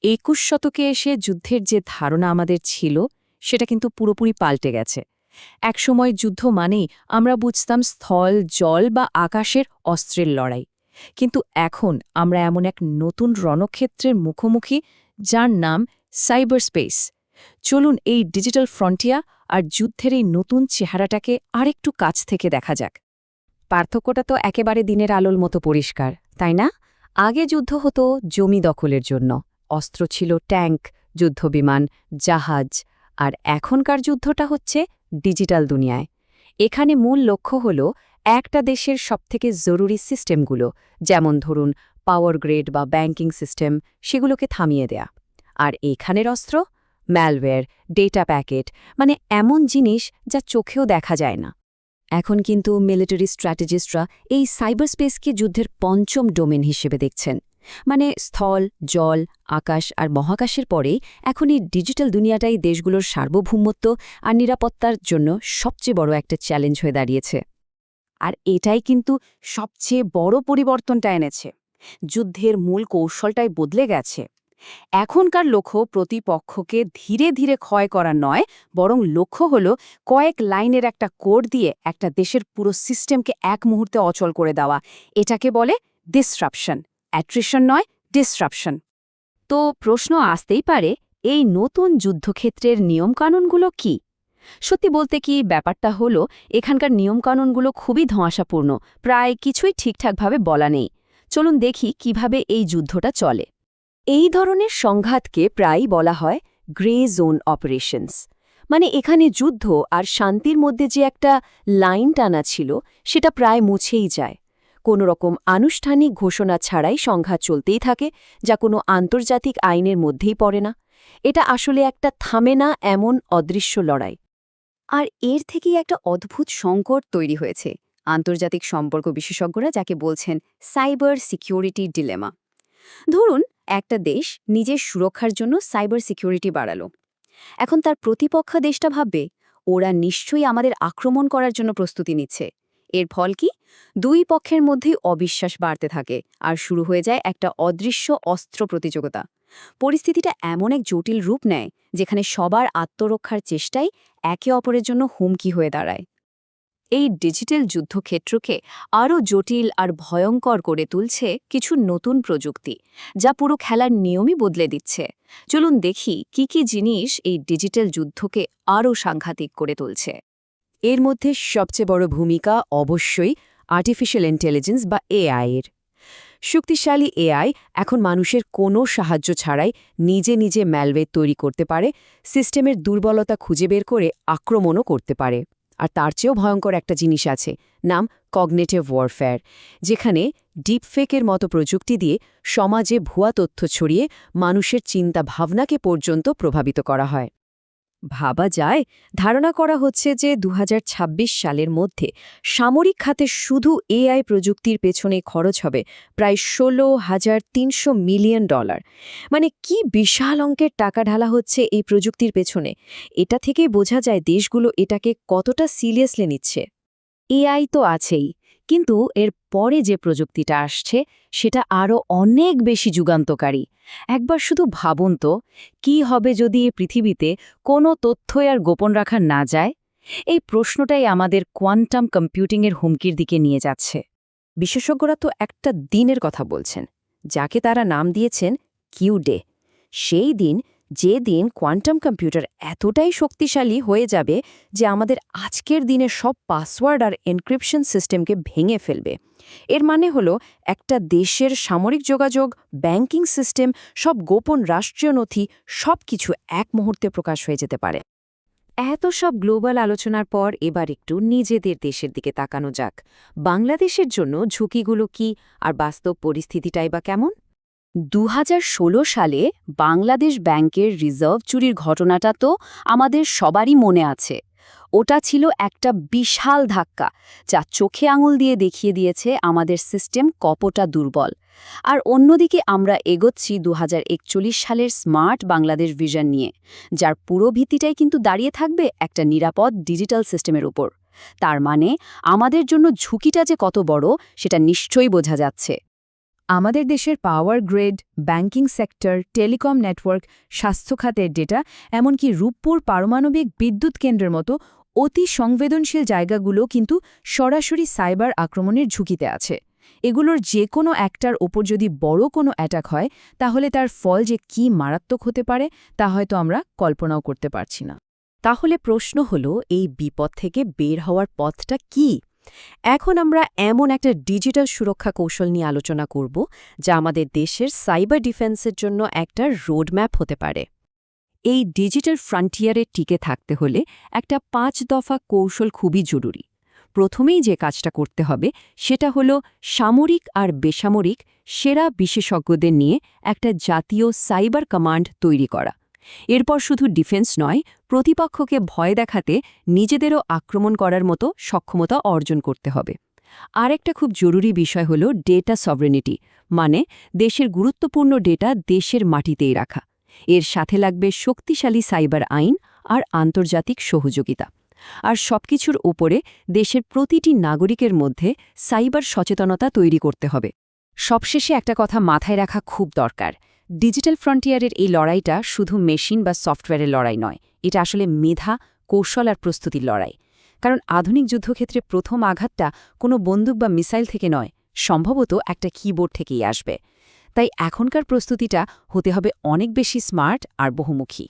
২১ শতকে এসে যুদ্ধের যে ধারণা আমাদের ছিল সেটা কিন্তু পুরোপুরি পাল্টে গেছে। একসময় যুদ্ধ মানেই আমরা বুঝতাম স্থল, জল বা আকাশের অস্ত্রের লড়াই। কিন্তু এখন আমরা এমন এক নতুন রণক্ষেত্রের মুখোমুখি, যার নাম সাইবার স্পেস। চলুন এই ডিজিটাল ফ্রন্টিয়ার আর যুদ্ধের এই নতুন চেহারাটাকে আরেকটু কাছ থেকে দেখা যাক। পার্থক্যটা তো একেবারে দিনের আলোর মতো পরিষ্কার, তাই না? আগে যুদ্ধ হতো জমি দখলের জন্য, অস্ত্র ছিল ট্যাঙ্ক, যুদ্ধবিমান, জাহাজ। আর এখনকার যুদ্ধটা হচ্ছে ডিজিটাল দুনিয়ায়। এখানে মূল লক্ষ্য হল একটা দেশের সবথেকে জরুরি সিস্টেমগুলো, যেমন ধরুন পাওয়ার গ্রিড বা ব্যাংকিং সিস্টেম, সেগুলোকে থামিয়ে দেয়া। আর এখানের অস্ত্র ম্যালওয়্যার, ডেটা প্যাকেট, মানে এমন জিনিস যা চোখেও দেখা যায় না। এখন কিন্তু মিলিটারি স্ট্র্যাটেজিস্টরা এই সাইবার স্পেসকে যুদ্ধের পঞ্চম ডোমেন হিসেবে দেখছেন। মানে স্থল, জল, আকাশ আর মহাকাশের পরেই এখন এই ডিজিটাল দুনিয়াটাই দেশগুলোর সার্বভৌমত্ব আর নিরাপত্তার জন্য সবচেয়ে বড় একটা চ্যালেঞ্জ হয়ে দাঁড়িয়েছে। আর এটাই কিন্তু সবচেয়ে বড় পরিবর্তনটা এনেছে। যুদ্ধের মূল কৌশলটাই বদলে গেছে। এখনকার লক্ষ্য প্রতিপক্ষকে ধীরে ধীরে ক্ষয় করা নয়, বরং লক্ষ্য হল কয়েক লাইনের একটা কোড দিয়ে একটা দেশের পুরো সিস্টেমকে এক মুহূর্তে অচল করে দেওয়া। এটাকে বলে ডিসরাপশন। অ্যাট্রিশন নয়, ডিসরাপশন। তো প্রশ্ন আসতেই পারে, এই নতুন যুদ্ধক্ষেত্রের নিয়মকানুনগুলো কি? সত্যি বলতে কি, ব্যাপারটা হলো এখানকার নিয়মকানুনগুলো খুবই ধোঁয়াশাপূর্ণ, প্রায় কিছুই ঠিকঠাকভাবে বলা নেই। চলুন দেখি কিভাবে এই যুদ্ধটা চলে। এই ধরনের সংঘাতকে প্রায়ই বলা হয় গ্রে জোন অপারেশনস। মানে এখানে যুদ্ধ আর শান্তির মধ্যে যে একটা লাইন টানা ছিল, সেটা প্রায় মুছেই যায়। কোনো রকম আনুষ্ঠানিক ঘোষণা ছাড়াই সংঘাত চলতেই থাকে, যা কোনো আন্তর্জাতিক আইনের মধ্যেই পড়ে না। এটা আসলে একটা থামে না এমন অদৃশ্য লড়াই। আর এর থেকেই একটা অদ্ভুত সংকট তৈরি হয়েছে আন্তর্জাতিক সম্পর্ক বিশেষজ্ঞরা যাকে বলছেন সাইবার সিকিউরিটি ডিলেমা। ধরুন একটা দেশ নিজের সুরক্ষার জন্য সাইবার সিকিউরিটি বাড়ালো। এখন তার প্রতিপক্ষ দেশটা ভাববে ওরা নিশ্চয়ই আমাদের আক্রমণ করার জন্য প্রস্তুতি নিচ্ছে। এর ফল কি? দুই পক্ষের মধ্যেই অবিশ্বাস বাড়তে থাকে আর শুরু হয়ে যায় একটা অদৃশ্য অস্ত্র প্রতিযোগিতা। পরিস্থিতিটা এমন এক জটিল রূপ নেয় যেখানে সবার আত্মরক্ষার চেষ্টাই একে অপরের জন্য হুমকি হয়ে দাঁড়ায়। এই ডিজিটাল যুদ্ধক্ষেত্রকে আরও জটিল আর ভয়ঙ্কর করে তুলছে কিছু নতুন প্রযুক্তি, যা পুরো খেলার নিয়মই বদলে দিচ্ছে। চলুন দেখি কি কি জিনিস এই ডিজিটাল যুদ্ধকে আরও সাংঘাতিক করে তুলছে। এর মধ্যে সবচেয়ে বড় ভূমিকা অবশ্যই আর্টিফিশিয়াল ইন্টেলিজেন্স বা এআই এর। শক্তিশালী এআই এখন মানুষের কোনো সাহায্য ছাড়াই নিজে নিজে ম্যালওয়্যার তৈরি করতে পারে, সিস্টেমের দুর্বলতা খুঁজে বের করে আক্রমণও করতে পারে। আর তার চেয়েও ভয়ঙ্কর একটা জিনিস আছে, নাম কগনিটিভ ওয়ারফেয়ার, যেখানে ডিপফেকের মতো প্রযুক্তি দিয়ে সমাজে ভুয়া তথ্য ছড়িয়ে মানুষের চিন্তা ভাবনাকে পর্যন্ত প্রভাবিত করা হয়। ভাবা যায়, ধারণা করা হচ্ছে যে ২০২৬ সালের মধ্যে সামরিক খাতে শুধু এআই প্রযুক্তির পেছনে খরচ হবে প্রায় $১৬,৩০০ মিলিয়ন। মানে কি বিশাল অঙ্কের টাকা ঢালা হচ্ছে এই প্রযুক্তির পেছনে। এটা থেকেই বোঝা যায় দেশগুলো এটাকে কতটা সিরিয়াসলি নিচ্ছে। এআই তো আছেই, কিন্তু এর পরে যে প্রযুক্তিটা আসছে সেটা আরও অনেক বেশি যুগান্তকারী। একবার শুধু ভাবুন তো, কী হবে যদি এই পৃথিবীতে কোনো তথ্যই আর গোপন রাখা না যায়? এই প্রশ্নটাই আমাদের কোয়ান্টাম কম্পিউটিংয়ের হুমকির দিকে নিয়ে যাচ্ছে। বিশেষজ্ঞরা তো একটা দিনের কথা বলছেন, যাকে তারা নাম দিয়েছেন কিউ ডে। সেই দিন, যে দিন কোয়ান্টাম কম্পিউটার এতটাই শক্তিশালী হয়ে যাবে যে আমাদের আজকের দিনের সব পাসওয়ার্ড আর এনক্রিপশন সিস্টেমকে ভেঙে ফেলবে। এর মানে হলো একটা দেশের সামরিক যোগাযোগ, ব্যাংকিং সিস্টেম, সব গোপন রাষ্ট্রীয় নথি সবকিছু এক মুহূর্তে প্রকাশ হয়ে যেতে পারে। এত সব গ্লোবাল আলোচনার পর এবার একটু নিজেদের দেশের দিকে তাকানো যাক। বাংলাদেশের জন্য ঝুঁকিগুলো কি, আর বাস্তব পরিস্থিতিটাই বা কেমন? ২০১৬ সালে বাংলাদেশ ব্যাংকের রিজার্ভ চুরির ঘটনাটা তো আমাদের সবারই মনে আছে। ওটা ছিল একটা বিশাল ধাক্কা, যা চোখে আঙুল দিয়ে দেখিয়ে দিয়েছে আমাদের সিস্টেম কতটা দুর্বল। আর অন্যদিকে আমরা এগোচ্ছি ২০৪১ সালের স্মার্ট বাংলাদেশ ভিশন নিয়ে, যার পুরো ভিত্তিটাই কিন্তু দাঁড়িয়ে থাকবে একটা নিরাপদ ডিজিটাল সিস্টেমের উপর। তার মানে আমাদের জন্য ঝুঁকিটা যে কত বড় সেটা নিশ্চয়ই বোঝা যাচ্ছে। আমাদের দেশের power grid, banking sector, telecom network, স্বাস্থ্য খাতের ডেটা, এমনকি রূপপুর পারমাণবিক বিদ্যুৎ কেন্দ্রের মতো অতি সংবেদনশীল জায়গাগুলো কিন্তু সরাসরি সাইবার আক্রমণের ঝুঁকিতে আছে। এগুলোর যে কোনো একটার ওপর যদি বড় কোনো অ্যাটাক হয়, তাহলে তার ফল যে কী মারাত্মক হতে পারে তা হয়তো আমরা কল্পনাও করতে পারছি না। তাহলে প্রশ্ন হলো, এই বিপদ থেকে বের হওয়ার পথটা কি? এখন আমরা এমন একটা ডিজিটাল সুরক্ষা কৌশল নিয়ে আলোচনা করব যা আমাদের দেশের সাইবার ডিফেন্সের জন্য একটা রোডম্যাপ হতে পারে। এই ডিজিটাল ফ্রন্টিয়ারে টিকে থাকতে হলে একটা 5 দফা কৌশল খুবই জরুরি। প্রথমেই যে কাজটা করতে হবে সেটা হলো সামরিক আর বেসামরিক সেরা বিশেষজ্ঞদের নিয়ে একটা জাতীয় সাইবার কমান্ড তৈরি করা। এরপর শুধু ডিফেন্স নয়, প্রতিপক্ষকে ভয় দেখাতে নিজেদেরও আক্রমণ করার মতো সক্ষমতা অর্জন করতে হবে। আরেকটা খুব জরুরি বিষয় হলো ডেটা সভরেনিটি, মানে দেশের গুরুত্বপূর্ণ ডেটা দেশের মাটিতেই রাখা। এর সাথে লাগবে শক্তিশালী সাইবার আইন আর আন্তর্জাতিক সহযোগিতা। আর সবকিছুর উপরে দেশের প্রতিটি নাগরিকের মধ্যে সাইবার সচেতনতা তৈরি করতে হবে। সবশেষে একটা কথা মাথায় রাখা খুব দরকার। ডিজিটাল ফ্রন্টিয়ারের এই লড়াইটা শুধু মেশিন বা সফটওয়্যারের লড়াই নয়, এটা আসলে মেধা, কৌশল আর প্রস্তুতির লড়াই। কারণ আধুনিক যুদ্ধক্ষেত্রে প্রথম আঘাতটা কোনো বন্দুক বা মিসাইল থেকে নয়, সম্ভবত একটা কিবোর্ড থেকেই আসবে। তাই এখনকার প্রস্তুতিটা হতে হবে অনেক বেশি স্মার্ট আর বহুমুখী।